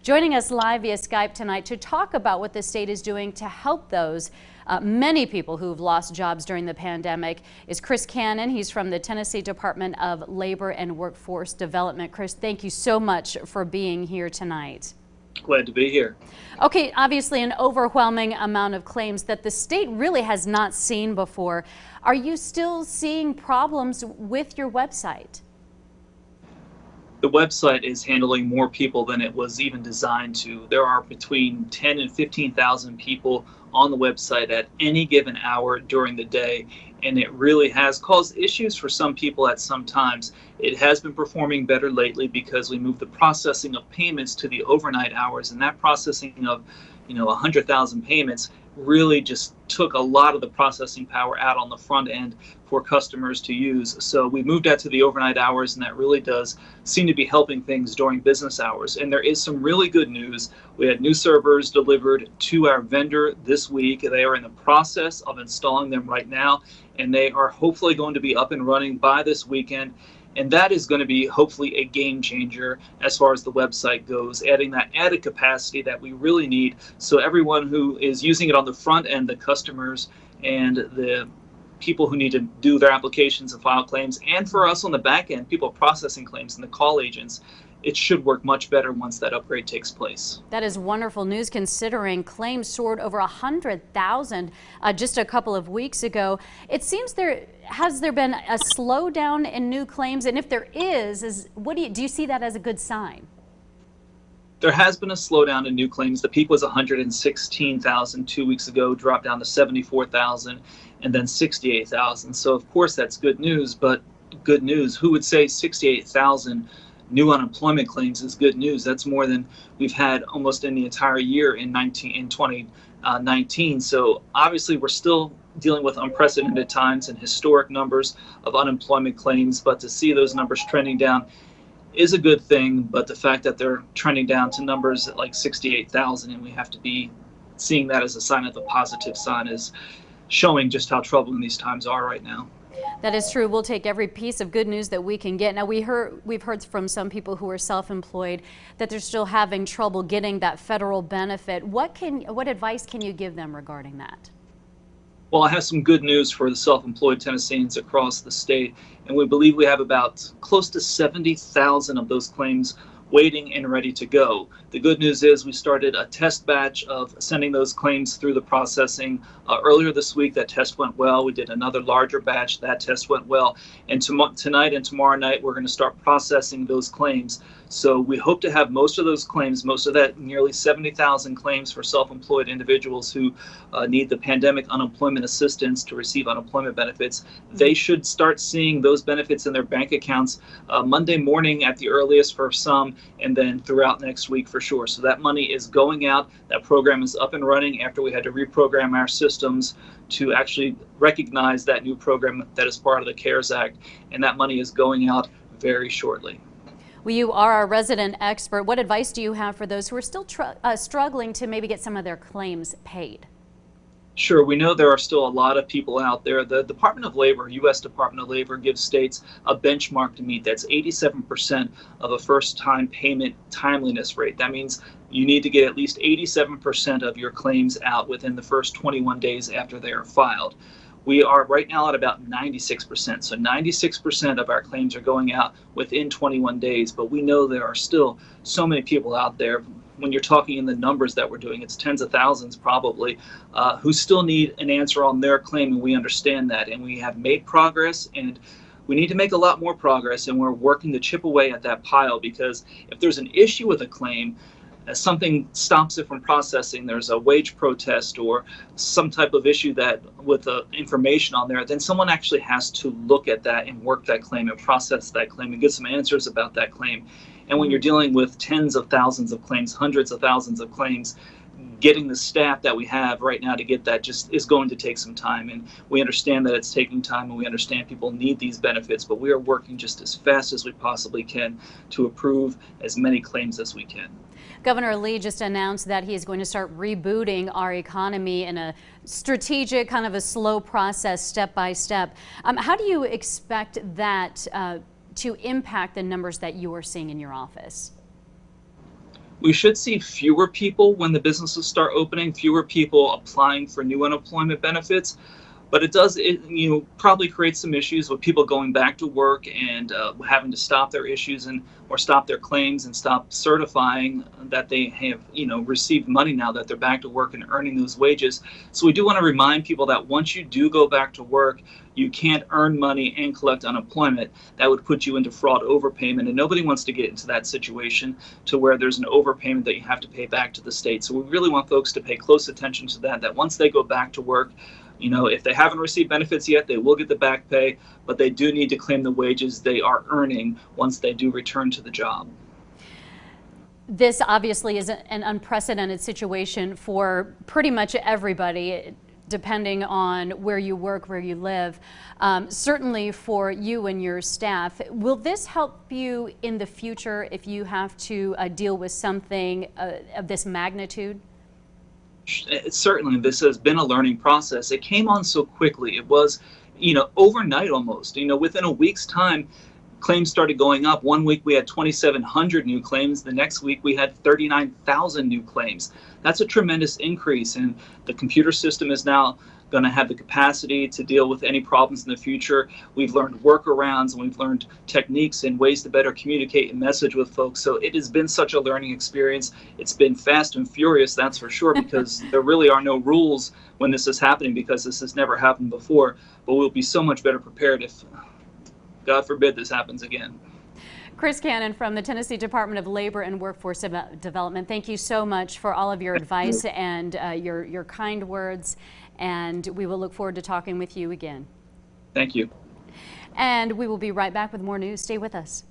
Joining us live via Skype tonight to talk about what the state is doing to help those many people who've lost jobs during the pandemic is Chris Cannon. He's from the Tennessee Department of Labor and Workforce Development. Chris, thank you so much for being here tonight. Glad to be here. Okay, obviously an overwhelming amount of claims that the state really has not seen before. Are you still seeing problems with your website? The website is handling more people than it was even designed to. There are between 10 and 15,000 people on the website at any given hour during the day, and it really has caused issues for some people at some times. It has been performing better lately because we moved the processing of payments to the overnight hours, and that processing of 100,000 payments really just took a lot of the processing power out on the front end for customers to use. So we moved that to the overnight hours, and that really does seem to be helping things during business hours. And there is some really good news. We had new servers delivered to our vendor this week. They are in the process of installing them right now, and they are hopefully going to be up and running by this weekend. And that is going to be hopefully a game changer as far as the website goes, adding that added capacity that we really need so everyone who is using it on the front end, the customers and the people who need to do their applications and file claims, and for us on the back end, people processing claims and the call agents, it should work much better once that upgrade takes place. That is wonderful news considering claims soared over 100,000 just a couple of weeks ago. It seems has there been a slowdown in new claims, and if there is what do you see that as a good sign? There has been a slowdown in new claims. The peak was 116,000 2 weeks ago, dropped down to 74,000 and then 68,000. So of course that's good news, but good news, who would say 68,000 new unemployment claims is good news? That's more than we've had almost in the entire year in 2019. So obviously we're still dealing with unprecedented times and historic numbers of unemployment claims, but to see those numbers trending down is a good thing. But the fact that they're trending down to numbers like 68,000, and we have to be seeing that as a sign of a positive sign, is showing just how troubling these times are right now. That is true. We'll take every piece of good news that we can get. Now, we've heard from some people who are self-employed that they're still having trouble getting that federal benefit. What advice can you give them regarding that? Well, I have some good news for the self-employed Tennesseans across the state, and we believe we have about close to 70,000 of those claims waiting and ready to go. The good news is we started a test batch of sending those claims through the processing earlier this week. That test went well. We did another larger batch. That test went well. And tonight and tomorrow night, we're going to start processing those claims. So we hope to have most of those claims, most of that nearly 70,000 claims for self-employed individuals who need the pandemic unemployment assistance to receive unemployment benefits. They should start seeing those benefits in their bank accounts Monday morning at the earliest for some, and then throughout next week for sure. So that money is going out. That program is up and running after we had to reprogram our systems to actually recognize that new program that is part of the CARES Act, and that money is going out very shortly. Well, you are our resident expert. What advice do you have for those who are still struggling to maybe get some of their claims paid? Sure, we know there are still a lot of people out there. The Department of Labor, U.S. Department of Labor, gives states a benchmark to meet. That's 87% of a first-time payment timeliness rate. That means you need to get at least 87% of your claims out within the first 21 days after they are filed. We are right now at about 96%. So 96% of our claims are going out within 21 days. But we know there are still so many people out there. When you're talking in the numbers that we're doing, it's tens of thousands probably, who still need an answer on their claim, and we understand that. And we have made progress, and we need to make a lot more progress, and we're working to chip away at that pile, because if there's an issue with a claim, something stops it from processing, there's a wage protest or some type of issue that with the information on there, then someone actually has to look at that and work that claim and process that claim and get some answers about that claim. And when you're dealing with tens of thousands of claims, hundreds of thousands of claims, getting the staff that we have right now to get that just is going to take some time. And we understand that it's taking time, and we understand people need these benefits, but we are working just as fast as we possibly can to approve as many claims as we can. Governor Lee just announced that he is going to start rebooting our economy in a strategic, kind of a slow process, step by step. How do you expect that to impact the numbers that you are seeing in your office? We should see fewer people when the businesses start opening, fewer people applying for new unemployment benefits. But probably create some issues with people going back to work and having to stop their issues and or stop their claims and stop certifying that they have received money now that they're back to work and earning those wages. So we do want to remind people that once you do go back to work, you can't earn money and collect unemployment. That would put you into fraud overpayment, and nobody wants to get into that situation to where there's an overpayment that you have to pay back to the state. So we really want folks to pay close attention to that once they go back to work, if they haven't received benefits yet, they will get the back pay, but they do need to claim the wages they are earning once they do return to the job. This obviously is an unprecedented situation for pretty much everybody, depending on where you work, where you live. Certainly for you and your staff. Will this help you in the future if you have to deal with something of this magnitude? Certainly, this has been a learning process. It came on so quickly. It was, overnight almost. Within a week's time, claims started going up. One week we had 2,700 new claims. The next week we had 39,000 new claims. That's a tremendous increase, and the computer system is now going to have the capacity to deal with any problems in the future. We've learned workarounds, and we've learned techniques and ways to better communicate and message with folks. So it has been such a learning experience. It's been fast and furious, that's for sure, because there really are no rules when this is happening, because this has never happened before. But we'll be so much better prepared if, God forbid, this happens again. Chris Cannon from the Tennessee Department of Labor and Workforce Development, thank you so much for all of your advice and your kind words, and we will look forward to talking with you again. Thank you. And we will be right back with more news. Stay with us.